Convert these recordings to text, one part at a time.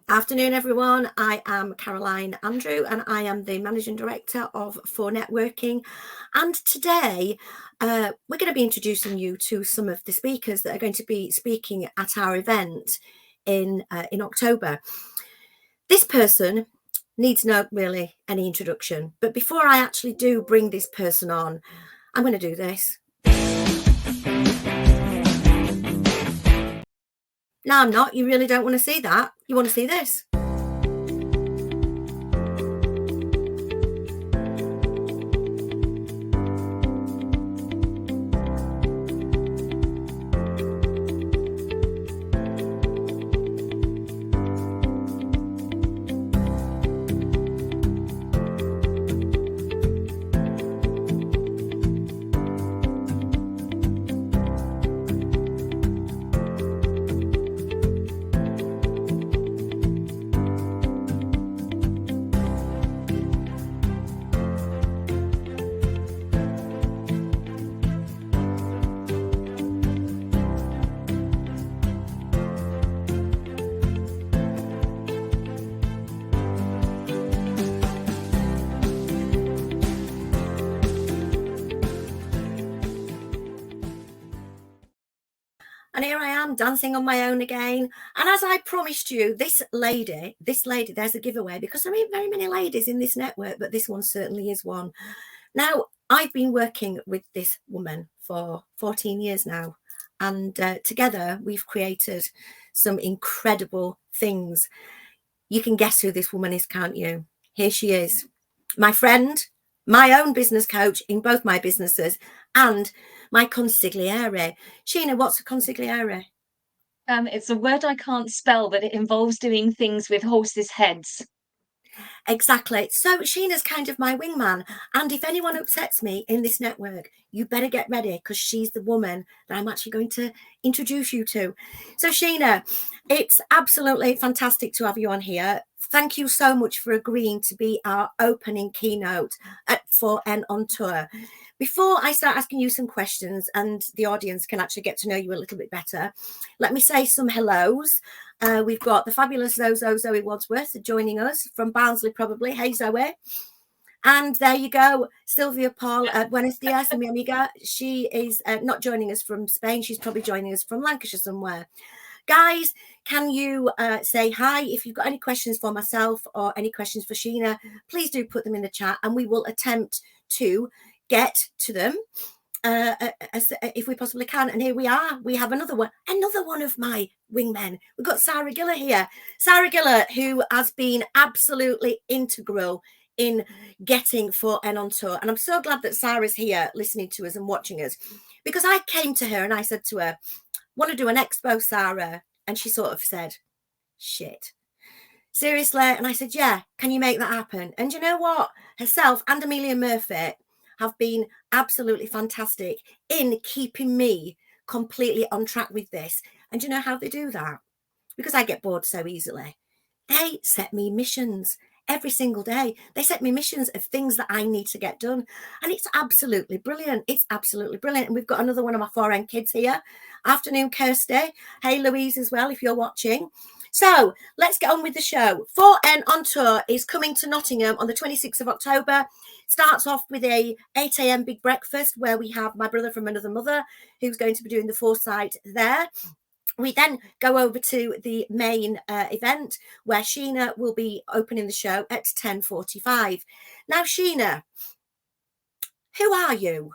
Afternoon, everyone. I am Caroline Andrew and I am the Managing Director of For Networking. And today we're going to be introducing you to some of the speakers that are going to be speaking at our event in October. This person needs no really any introduction, but before I actually do bring this person on, I'm going to do this. No, I'm not. You really don't want to see that. You want to see this. And here I am dancing on my own again. And as I promised you, this lady, there's a giveaway because there ain't very many ladies in this network, but this one certainly is one. Now, I've been working with this woman for 14 years now. And together we've created some incredible things. You can guess who this woman is, can't you? Here she is, my friend, my own business coach in both my businesses, and my consigliere. Sheena, what's a consigliere? It's a word I can't spell, but it involves doing things with horses' heads. Exactly. So Sheena's kind of my wingman. And if anyone upsets me in this network, you better get ready because she's the woman that I'm actually going to introduce you to. So Sheena, it's absolutely fantastic to have you on here. Thank you so much for agreeing to be our opening keynote for and on tour. Before I start asking you some questions and the audience can actually get to know you a little bit better, let me say some hellos. We've got the fabulous Zoe Wadsworth joining us from Barnsley, probably. Hey, Zoe. And there you go, Sylvia Paul. Buenos dias, mi amiga. She is not joining us from Spain. She's probably joining us from Lancashire somewhere. Guys, can you say hi? If you've got any questions for myself or any questions for Sheena, please do put them in the chat and we will attempt to get to them if we possibly can. And here we are. We have another one of my wingmen. We've got Sarah Giller here. Sarah Giller, who has been absolutely integral in getting For and on tour. And I'm so glad that Sarah's here listening to us and watching us, because I came to her and I said to her, want to do an expo, Sarah? And she sort of said, shit. Seriously? And I said, yeah, can you make that happen? And you know what? Herself and Amelia Murphy have been absolutely fantastic in keeping me completely on track with this. And you know how they do that? Because I get bored so easily. They set me missions every single day. They set me missions of things that I need to get done. And it's absolutely brilliant. It's absolutely brilliant. And we've got another one of my foreign kids here. Afternoon, Kirsty. Hey, Louise as well, if you're watching. So let's get on with the show. For and on tour is coming to Nottingham on the 26th of October. Starts off with a 8 a.m. big breakfast where we have my brother from another mother who's going to be doing the foresight there. We then go over to the main event where Sheena will be opening the show at 10:45. Now, Sheena, who are you?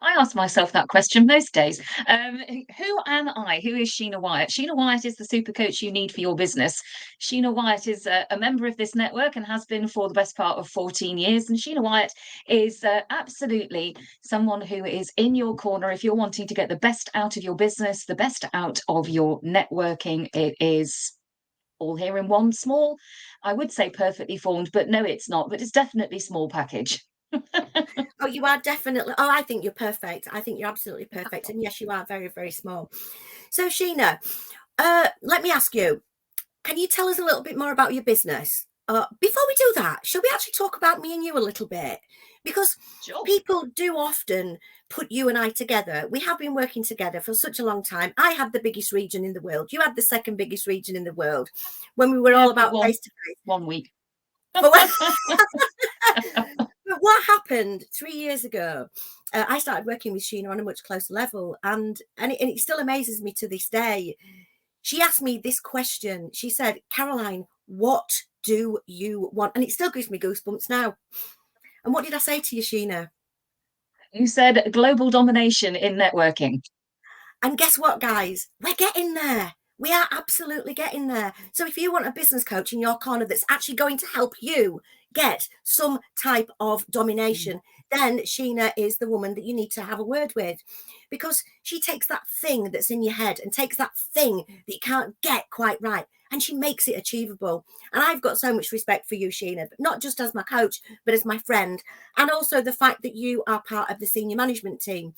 I ask myself that question most days. Who am I? Who is Sheena Wyatt? Sheena Wyatt is the super coach you need for your business. Sheena Wyatt is a member of this network and has been for the best part of 14 years. And Sheena Wyatt is absolutely someone who is in your corner if you're wanting to get the best out of your business, the best out of your networking. It is all here in one small, I would say perfectly formed, but no, it's not. But it's definitely small package. Oh, you are definitely. Oh, I think you're perfect. I think you're absolutely perfect. And yes, you are very, very small. So, Sheena, let me ask you, can you tell us a little bit more about your business? Before we do that, shall we actually talk about me and you a little bit? Because Sure. people do often put you and I together. We have been working together for such a long time. I had the biggest region in the world. You had the second biggest region in the world when we were Yeah, all for about face to face. 1 week. But but what happened 3 years ago? I started working with Sheena on a much closer level, and it still amazes me to this day. She asked me this question. She said, "Caroline, what do you want?" And it still gives me goosebumps now. And what did I say to you, Sheena? You said global domination in networking. And guess what, guys? We're getting there. We are absolutely getting there. So if you want a business coach in your corner that's actually going to help you get some type of domination, then Sheena is the woman that you need to have a word with, because she takes that thing that's in your head and takes that thing that you can't get quite right, and she makes it achievable. And I've got so much respect for you, Sheena, but not just as my coach, but as my friend, and also the fact that you are part of the senior management team.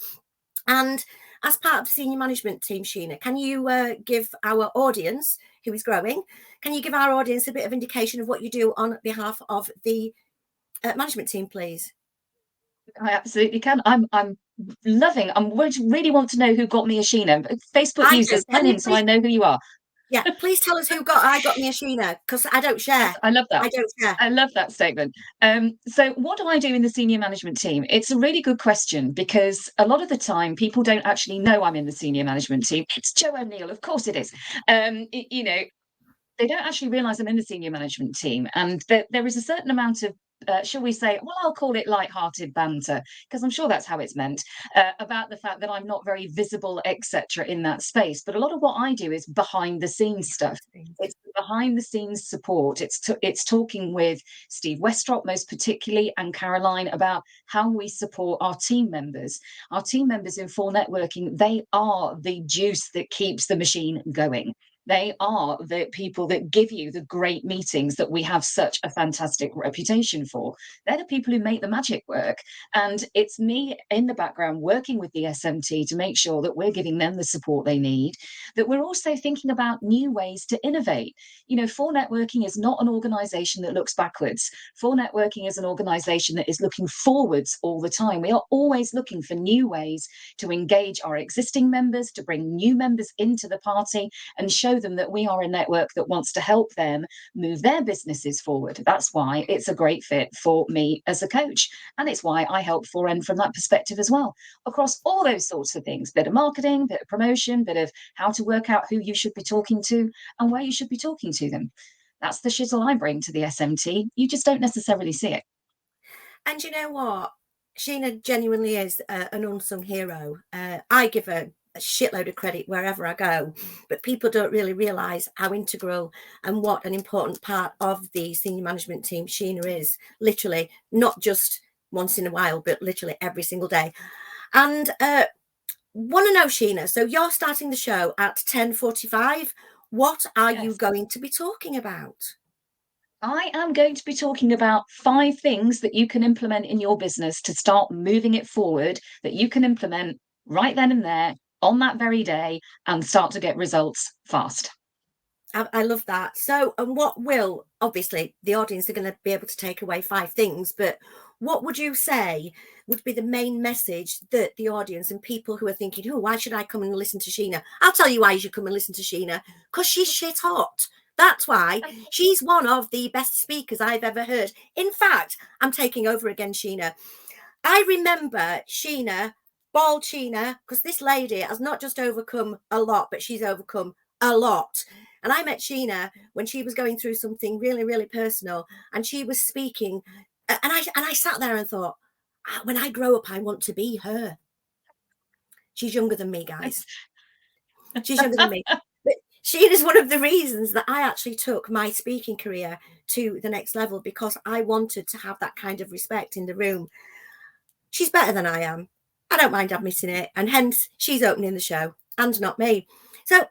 And as part of the senior management team, Sheena, can you give our audience, who is growing, can you give our audience a bit of indication of what you do on behalf of the management team, please? I absolutely can. I'm loving. Really want to know who got me a Sheena. Facebook I user, do. sign Can you in so I please? know who you are. Yeah, please tell us who got me a Sheena, because I don't share. I love that. I don't share. I love that statement. So, what do I do in the senior management team? It's a really good question because a lot of the time people don't actually know I'm in the senior management team. It's Joe O'Neill, of course it is. You know, they don't actually realize I'm in the senior management team. And there is a certain amount of, shall we say, well, I'll call it light-hearted banter, because I'm sure that's how it's meant, about the fact that I'm not very visible, etc., in that space. But a lot of what I do is behind the scenes stuff. It's behind the scenes support. It's talking with Steve Westrop, most particularly, and Caroline about how we support our team members. Our team members in full networking, they are the juice that keeps the machine going. They are the people that give you the great meetings that we have such a fantastic reputation for. They're the people who make the magic work. And it's me in the background working with the SMT to make sure that we're giving them the support they need, that we're also thinking about new ways to innovate. You know, For Networking is not an organization that looks backwards. For Networking is an organization that is looking forwards all the time. We are always looking for new ways to engage our existing members, to bring new members into the party and show them that we are a network that wants to help them move their businesses forward. That's why it's a great fit for me as a coach. And it's why I help 4N from that perspective as well, across all those sorts of things, bit of marketing, bit of promotion, bit of how to work out who you should be talking to and where you should be talking to them. That's the shizzle I bring to the SMT. You just don't necessarily see it. And you know what? Sheena genuinely is an unsung hero. I give her a shitload of credit wherever I go, but people don't really realise how integral and what an important part of the senior management team Sheena is. Literally, not just once in a while, but literally every single day. And want to know, Sheena, so you're starting the show at 10:45. What are you Yes. going to be talking about? I am going to be talking about 5 things that you can implement in your business to start moving it forward, that you can implement right then and there on that very day and start to get results fast. I love that. So, and what will, obviously, the audience are going to be able to take away 5 things, but what would you say would be the main message that the audience and people who are thinking, oh, why should I come and listen to Sheena? I'll tell you why you should come and listen to Sheena, because she's shit hot. That's why she's one of the best speakers I've ever heard. In fact, I'm taking over again, Sheena. I remember Sheena, bald Sheena, because this lady has not just overcome a lot, but she's overcome a lot. And I met Sheena when she was going through something really, really personal, and she was speaking. And I sat there and thought, when I grow up, I want to be her. She's younger than me, guys. She's younger than me. But she is one of the reasons that I actually took my speaking career to the next level, because I wanted to have that kind of respect in the room. She's better than I am. I don't mind admitting it. And hence, she's opening the show and not me. So,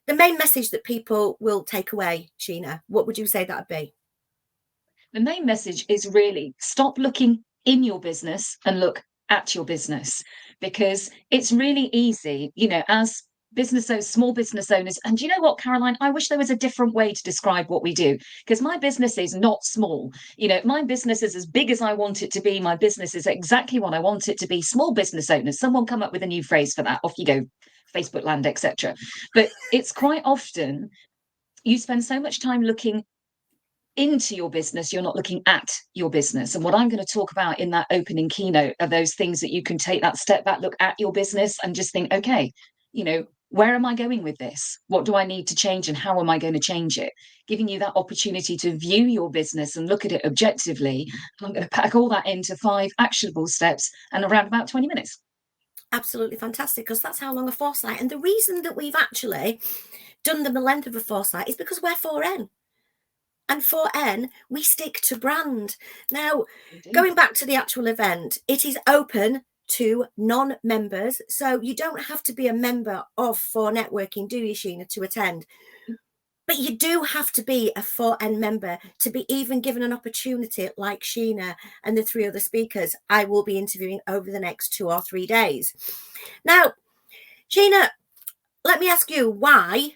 the main message that people will take away, Sheena, what would you say that would be? The main message is really stop looking in your business and look at your business, because it's really easy, as small business owners. And do you know what, Caroline? I wish there was a different way to describe what we do, because my business is not small. My business is as big as I want it to be. My business is exactly what I want it to be. Small business owners, someone come up with a new phrase for that. Off you go, Facebook land, etc. But it's quite often you spend so much time looking into your business, you're not looking at your business. And what I'm going to talk about in that opening keynote are those things that you can take that step back, look at your business and just think, okay, where am I going with this? What do I need to change and how am I going to change it? Giving you that opportunity to view your business and look at it objectively. I'm going to pack all that into 5 actionable steps and around about 20 minutes. Absolutely fantastic, because that's how long a foresight. And the reason that we've actually done the length of a foresight is because we're 4N. And 4N, we stick to brand. Now, going back to the actual event, it is open to non-members. So you don't have to be a member of 4 Networking, do you, Sheena, to attend? But you do have to be a 4N member to be even given an opportunity like Sheena and the 3 other speakers I will be interviewing over the next 2 or 3 days. Now, Sheena, let me ask you why,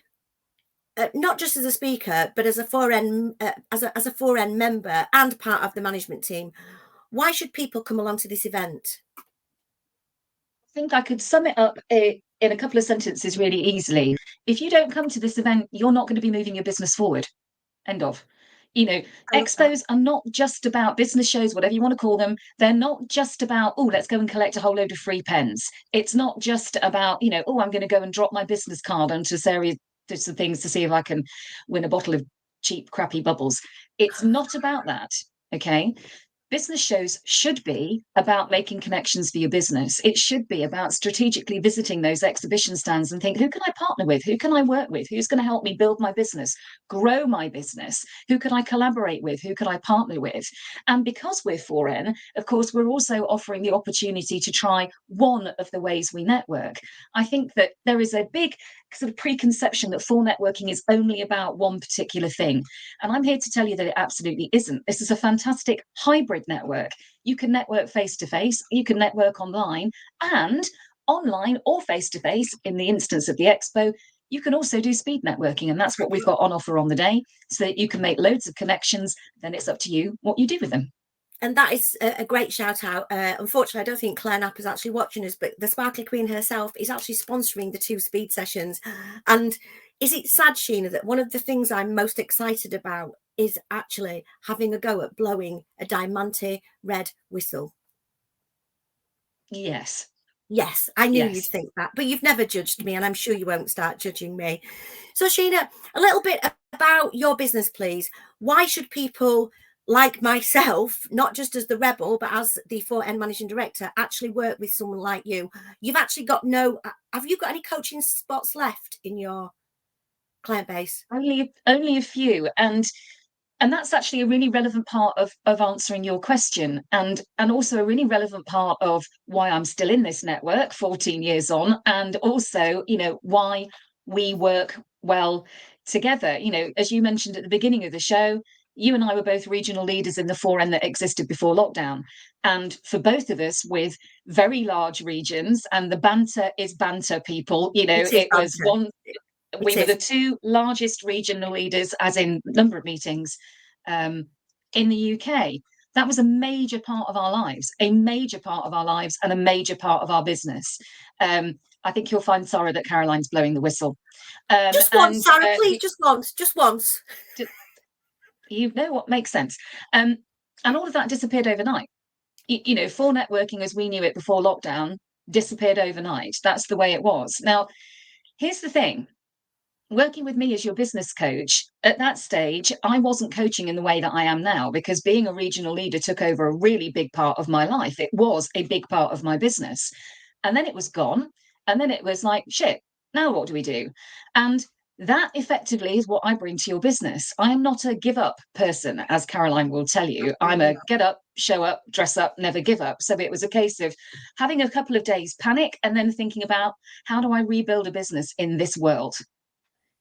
not just as a speaker, but as a 4N as a 4N member and part of the management team, why should people come along to this event? I think I could sum it up in a couple of sentences really easily. If you don't come to this event, you're not going to be moving your business forward. End of. Expos are not just about business shows, whatever you want to call them. They're not just about, oh, let's go and collect a whole load of free pens. It's not just about, oh, I'm going to go and drop my business card onto Sarah to some things to see if I can win a bottle of cheap, crappy bubbles. It's not about that. Okay. Business shows should be about making connections for your business. It should be about strategically visiting those exhibition stands and think, who can I partner with? Who can I work with? Who's going to help me build my business, grow my business? Who can I collaborate with? Who can I partner with? And because we're 4N, of course, we're also offering the opportunity to try one of the ways we network. I think that there is a big sort of preconception that 4 networking is only about one particular thing. And I'm here to tell you that it absolutely isn't. This is a fantastic hybrid network. You can network face to face, you can network online, and online or face to face, in the instance of the expo, you can also do speed networking. And that's what we've got on offer on the day, so that you can make loads of connections. Then it's up to you what you do with them. And that is a great shout out. Unfortunately, I don't think Claire Knapp is actually watching us, but the Sparkly Queen herself is actually sponsoring the 2 speed sessions. And is it sad, Sheena, that one of the things I'm most excited about is actually having a go at blowing a diamante red whistle? Yes. Yes, I knew you'd think that, but you've never judged me, and I'm sure you won't start judging me. So, Sheena, a little bit about your business, please. Why should people like myself, not just as the rebel, but as the 4N managing director, actually work with someone like you? You've actually got have you got any coaching spots left in your client base? Only a few. And that's actually a really relevant part of answering your question, and also a really relevant part of why I'm still in this network 14 years on, and also why we work well together. As you mentioned at the beginning of the show, you and I were both regional leaders in the 4N that existed before lockdown, and for both of us with very large regions, and the banter is banter, people. It was one. We were the 2 largest regional leaders, as in number of meetings, in the UK. That was a major part of our lives, and a major part of our business. I think you'll find, Sarah, that Caroline's blowing the whistle. Just once, Sarah, please, just once. You know what makes sense. And all of that disappeared overnight. 4 networking as we knew it before lockdown disappeared overnight. That's the way it was. Now, here's the thing. Working with me as your business coach, at that stage, I wasn't coaching in the way that I am now, because being a regional leader took over a really big part of my life. It was a big part of my business. And then it was gone. And then it was like, shit, now what do we do? And that effectively is what I bring to your business. I am not a give up person, as Caroline will tell you. I'm a get up, show up, dress up, never give up. So it was a case of having a couple of days panic and then thinking about, how do I rebuild a business in this world?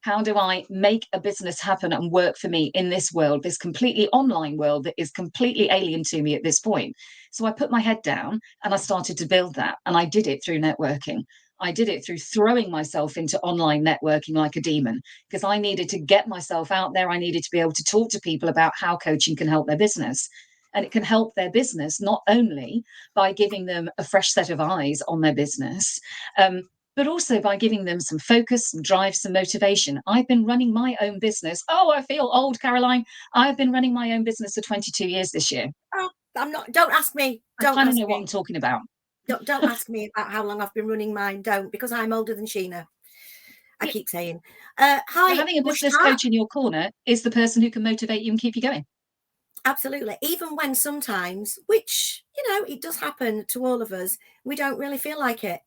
How do I make a business happen and work for me in this world, this completely online world that is completely alien to me at this point? So I put my head down and I started to build that. And I did it through networking. I did it through throwing myself into online networking like a demon, because I needed to get myself out there. I needed to be able to talk to people about how coaching can help their business. And it can help their business not only by giving them a fresh set of eyes on their business, but also by giving them some focus, some drive, some motivation. I've been running my own business. Oh, I feel old, Caroline. I've been running my own business for 22 years this year. Oh, I'm not. Don't ask me. I Don't kind of ask know what me. I'm talking about. Don't ask me about how long I've been running mine. Don't, because I'm older than Sheena. I keep saying. But Hi, having a business Mushta. coach in your corner is the person who can motivate you and keep you going. Absolutely. Even when sometimes, which, it does happen to all of us, we don't really feel like it.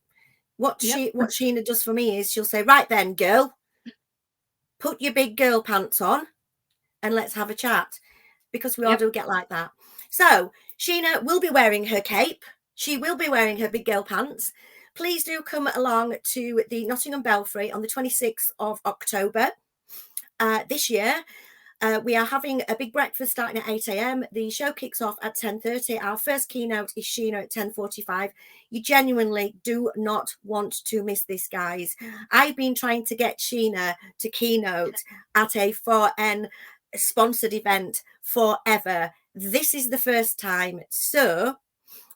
What Sheena does for me is she'll say, right then, girl, put your big girl pants on and let's have a chat, because we all do get like that. So Sheena will be wearing her cape. She will be wearing her big girl pants. Please do come along to the Nottingham Belfry on the 26th of October this year. We are having a big breakfast starting at 8 a.m. The show kicks off at 10:30. Our first keynote is Sheena at 10:45. You genuinely do not want to miss this, guys. I've been trying to get Sheena to keynote at a 4N sponsored event forever. This is the first time. So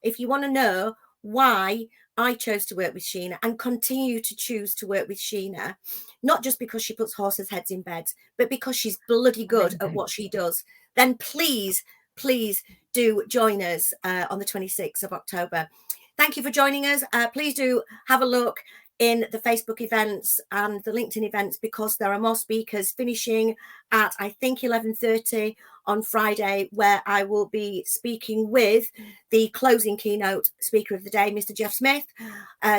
if you want to know why I chose to work with Sheena and continue to choose to work with Sheena, not just because she puts horses' heads in beds, but because she's bloody good at what she does, then please do join us on the 26th of October. Thank you for joining us. Please do have a look in the Facebook events and the LinkedIn events, because there are more speakers finishing at, I think, 11:30 on Friday, where I will be speaking with the closing keynote speaker of the day, Mr. Jeff Smith.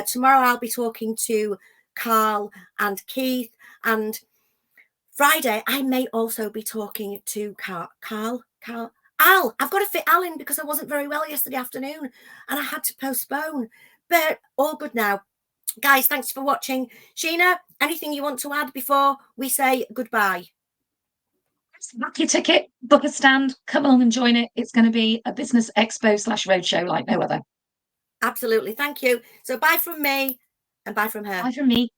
Tomorrow I'll be talking to Carl and Keith, and Friday I may also be talking to Carl. Al. I've got to fit Al in because I wasn't very well yesterday afternoon and I had to postpone, but all good now. Guys, thanks for watching. Sheena, anything you want to add before we say goodbye? Book your ticket, book a stand, come along and join it. It's going to be a business expo / roadshow like no other. Absolutely. Thank you. So bye from me and bye from her. Bye from me.